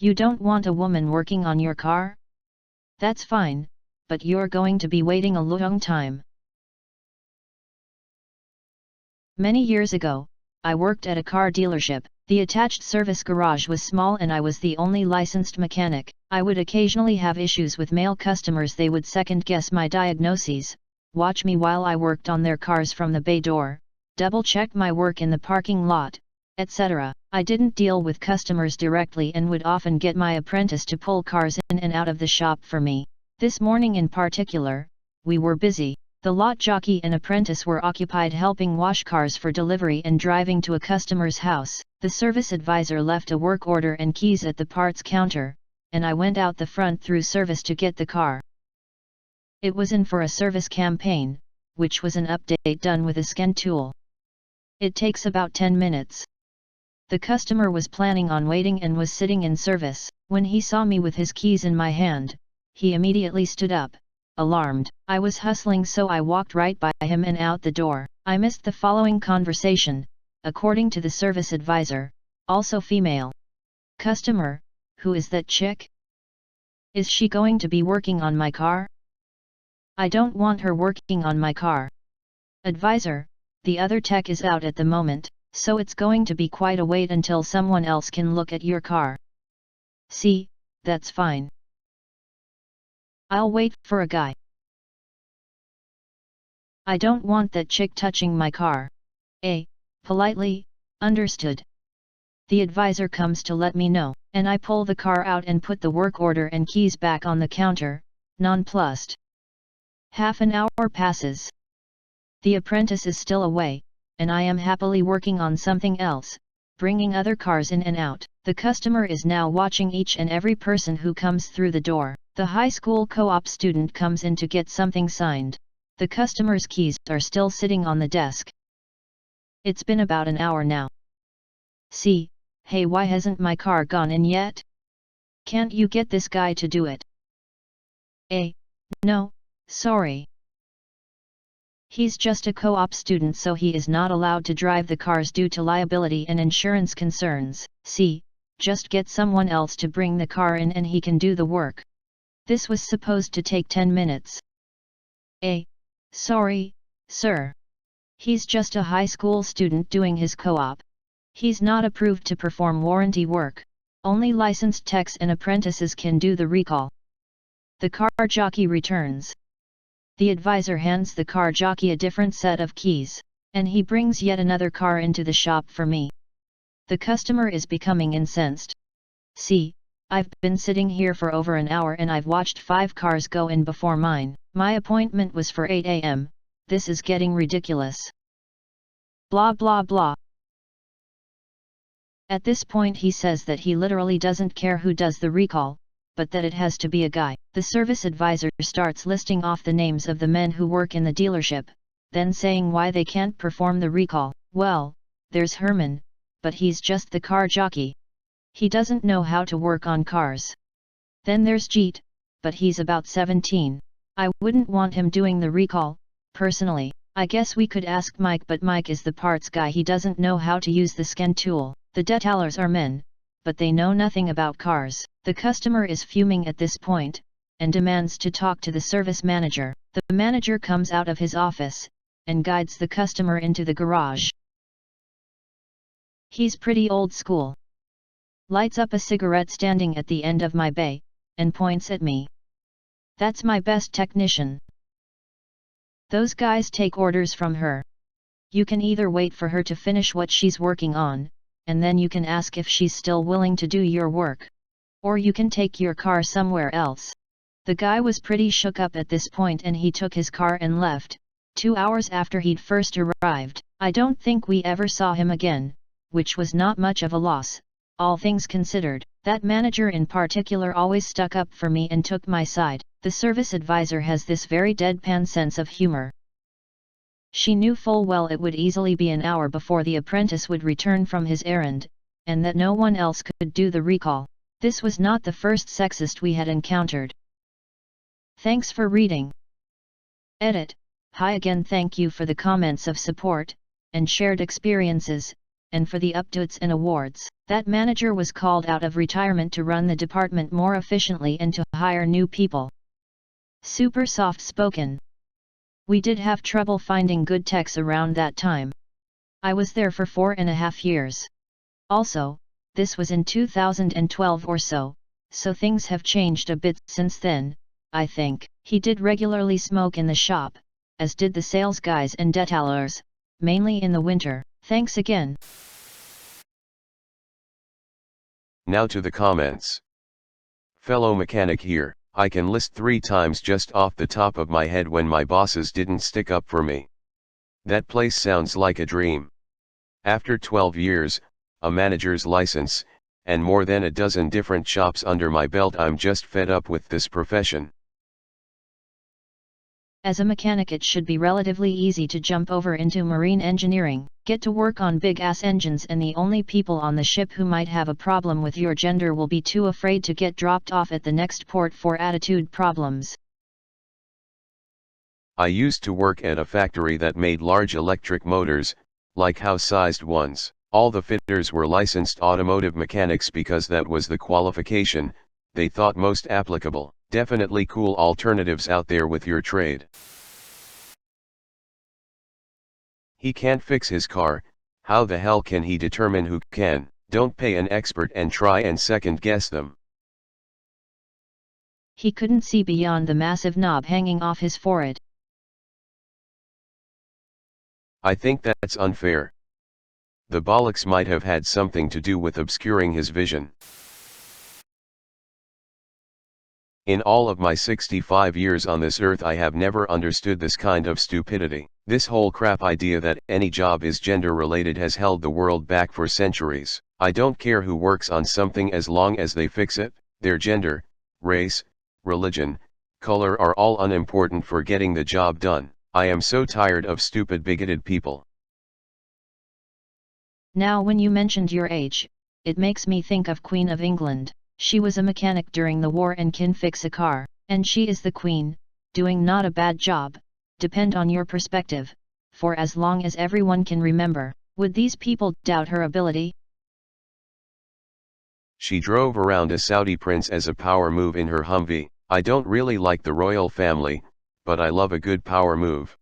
You don't want a woman working on your car? That's fine, but you're going to be waiting a long time. Many years ago, I worked at a car dealership. The attached service garage was small and I was the only licensed mechanic. I would occasionally have issues with male customers. They would second-guess my diagnoses, watch me while I worked on their cars from the bay door, double-check my work in the parking lot, etc. I didn't deal with customers directly and would often get my apprentice to pull cars in and out of the shop for me. This morning in particular, we were busy. The lot jockey and apprentice were occupied helping wash cars for delivery and driving to a customer's house. The service advisor left a work order and keys at the parts counter, and I went out the front through service to get the car. It was in for a service campaign, which was an update done with a scan tool. It takes about 10 minutes. The customer was planning on waiting and was sitting in service. When he saw me with his keys in my hand, he immediately stood up, alarmed. I was hustling, so I walked right by him and out the door. I missed the following conversation, according to the service advisor, also female. Customer: who is that chick? Is she going to be working on my car? I don't want her working on my car. Advisor: the other tech is out at the moment, so it's going to be quite a wait until someone else can look at your car. See, that's fine. I'll wait for a guy. I don't want that chick touching my car. Politely, understood. The advisor comes to let me know, and I pull the car out and put the work order and keys back on the counter, nonplussed. Half an hour passes. The apprentice is still away, and I am happily working on something else, bringing other cars in and out. The customer is now watching each and every person who comes through the door. The high school co-op student comes in to get something signed. The customer's keys are still sitting on the desk. It's been about an hour now. See, hey, why hasn't my car gone in yet? Can't you get this guy to do it? No, sorry. He's just a co-op student, so he is not allowed to drive the cars due to liability and insurance concerns. See, just get someone else to bring the car in and he can do the work. This was supposed to take 10 minutes. Sorry, sir. He's just a high school student doing his co-op. He's not approved to perform warranty work. Only licensed techs and apprentices can do the recall. The car jockey returns. The advisor hands the car jockey a different set of keys, and he brings yet another car into the shop for me. The customer is becoming incensed. See, I've been sitting here for over an hour and I've watched 5 cars go in before mine. My appointment was for 8 a.m. This is getting ridiculous. Blah blah blah. At this point he says that he literally doesn't care who does the recall, but that it has to be a guy. The service advisor starts listing off the names of the men who work in the dealership, then saying why they can't perform the recall. Well, there's Herman, but he's just the car jockey. He doesn't know how to work on cars. Then there's Jeet, but he's about 17. I wouldn't want him doing the recall, personally. I guess we could ask Mike, but Mike is the parts guy. He doesn't know how to use the scan tool. The detailers are men, but they know nothing about cars. The customer is fuming at this point, and demands to talk to the service manager. The manager comes out of his office, and guides the customer into the garage. He's pretty old school. Lights up a cigarette standing at the end of my bay, and points at me. That's my best technician. Those guys take orders from her. You can either wait for her to finish what she's working on, and then you can ask if she's still willing to do your work. Or you can take your car somewhere else. The guy was pretty shook up at this point and he took his car and left, 2 hours after he'd first arrived. I don't think we ever saw him again, which was not much of a loss, all things considered. That manager in particular always stuck up for me and took my side. The service advisor has this very deadpan sense of humor. She knew full well it would easily be an hour before the apprentice would return from his errand, and that no one else could do the recall. This was not the first sexist we had encountered. Thanks for reading. Edit. Hi again. Thank you for the comments of support and shared experiences. and for the updates and awards. That manager was called out of retirement to run the department more efficiently and to hire new people. Super soft spoken. We did have trouble finding good techs around that time. I was there for 4.5 years. Also, this was in 2012 or so things have changed a bit since then, I think. He did regularly smoke in the shop, as did the sales guys and detailers, mainly in the winter. Thanks again. Now to the comments. Fellow mechanic here, I can list 3 times just off the top of my head when my bosses didn't stick up for me. That place sounds like a dream. After 12 years, a manager's license, and more than a dozen different shops under my belt, I'm just fed up with this profession. As a mechanic, it should be relatively easy to jump over into marine engineering, get to work on big-ass engines, and the only people on the ship who might have a problem with your gender will be too afraid to get dropped off at the next port for attitude problems. I used to work at a factory that made large electric motors, like house-sized ones. All the fitters were licensed automotive mechanics because that was the qualification they thought most applicable. Definitely cool alternatives out there with your trade. He can't fix his car, how the hell can he determine who can? Don't pay an expert and try and second guess them. He couldn't see beyond the massive knob hanging off his forehead. I think that's unfair. The bollocks might have had something to do with obscuring his vision. In all of my 65 years on this earth, I have never understood this kind of stupidity. This whole crap idea that any job is gender related has held the world back for centuries. I don't care who works on something as long as they fix it. Their gender, race, religion, color are all unimportant for getting the job done. I am so tired of stupid bigoted people. Now when you mentioned your age, it makes me think of Queen of England. She was a mechanic during the war and can fix a car, and she is the queen, doing not a bad job, depend on your perspective, for as long as everyone can remember. Would these people doubt her ability? She drove around a Saudi prince as a power move in her Humvee. I don't really like the royal family, but I love a good power move.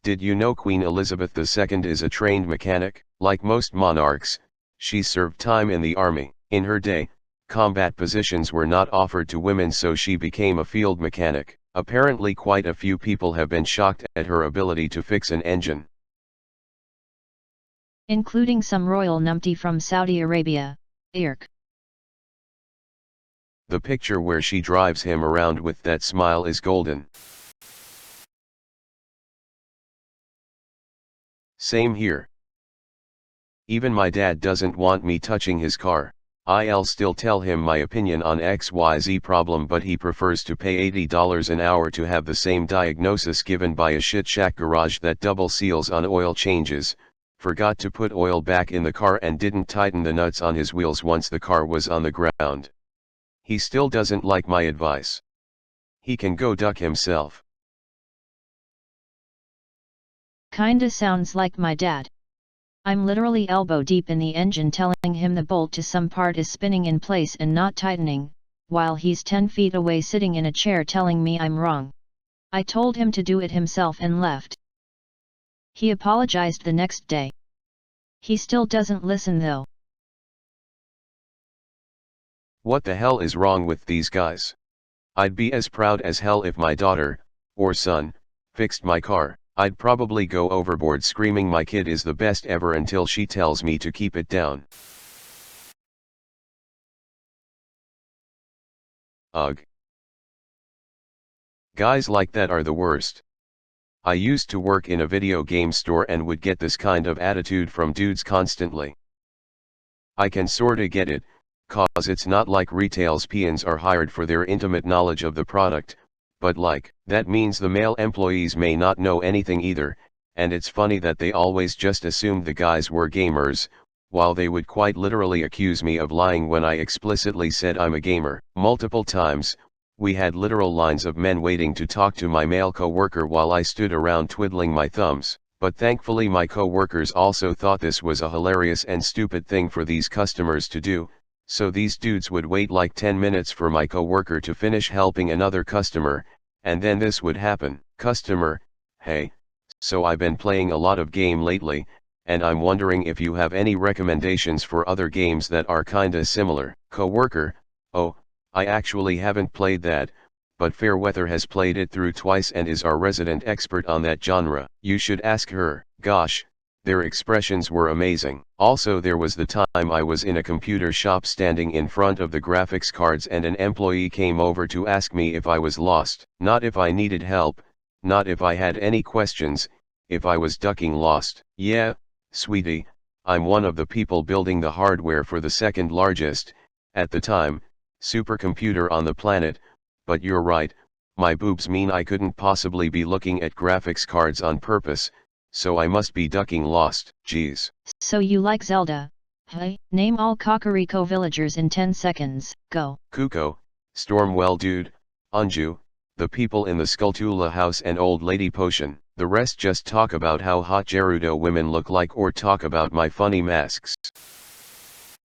Did you know Queen Elizabeth II is a trained mechanic? Like most monarchs, she served time in the army. In her day, combat positions were not offered to women, so she became a field mechanic. Apparently quite a few people have been shocked at her ability to fix an engine, including some royal numpty from Saudi Arabia. Irk. The picture where she drives him around with that smile is golden. Same here. Even my dad doesn't want me touching his car. I'll still tell him my opinion on XYZ problem, but he prefers to pay $80 an hour to have the same diagnosis given by a shit shack garage that double seals on oil changes, forgot to put oil back in the car, and didn't tighten the nuts on his wheels once the car was on the ground. He still doesn't like my advice. He can go duck himself. Kinda sounds like my dad. I'm literally elbow deep in the engine telling him the bolt to some part is spinning in place and not tightening, while he's 10 feet away sitting in a chair telling me I'm wrong. I told him to do it himself and left. He apologized the next day. He still doesn't listen though. What the hell is wrong with these guys? I'd be as proud as hell if my daughter, or son, fixed my car. I'd probably go overboard screaming my kid is the best ever until she tells me to keep it down. Ugh. Guys like that are the worst. I used to work in a video game store and would get this kind of attitude from dudes constantly. I can sorta get it, cause it's not like retail's peons are hired for their intimate knowledge of the product, but like, that means the male employees may not know anything either, and it's funny that they always just assumed the guys were gamers, while they would quite literally accuse me of lying when I explicitly said I'm a gamer. Multiple times, we had literal lines of men waiting to talk to my male co-worker while I stood around twiddling my thumbs. But thankfully my co-workers also thought this was a hilarious and stupid thing for these customers to do, so these dudes would wait like 10 minutes for my co-worker to finish helping another customer, and then this would happen. Customer: hey, so I've been playing a lot of game lately, and I'm wondering if you have any recommendations for other games that are kinda similar. Co-worker: oh, I actually haven't played that, but Fairweather has played it through twice and is our resident expert on that genre. You should ask her. Gosh, their expressions were amazing. Also, there was the time I was in a computer shop standing in front of the graphics cards and an employee came over to ask me if I was lost. Not if I needed help, not if I had any questions, if I was ducking lost. Yeah, sweetie, I'm one of the people building the hardware for the second largest, at the time, supercomputer on the planet, but you're right, my boobs mean I couldn't possibly be looking at graphics cards on purpose, so I must be ducking lost. Jeez. So you like Zelda? Hey, name all Kakariko villagers in 10 seconds, go. Kuko, Stormwell Dude, Anju, the people in the Skulltula house and Old Lady Potion. The rest just talk about how hot Gerudo women look like or talk about my funny masks.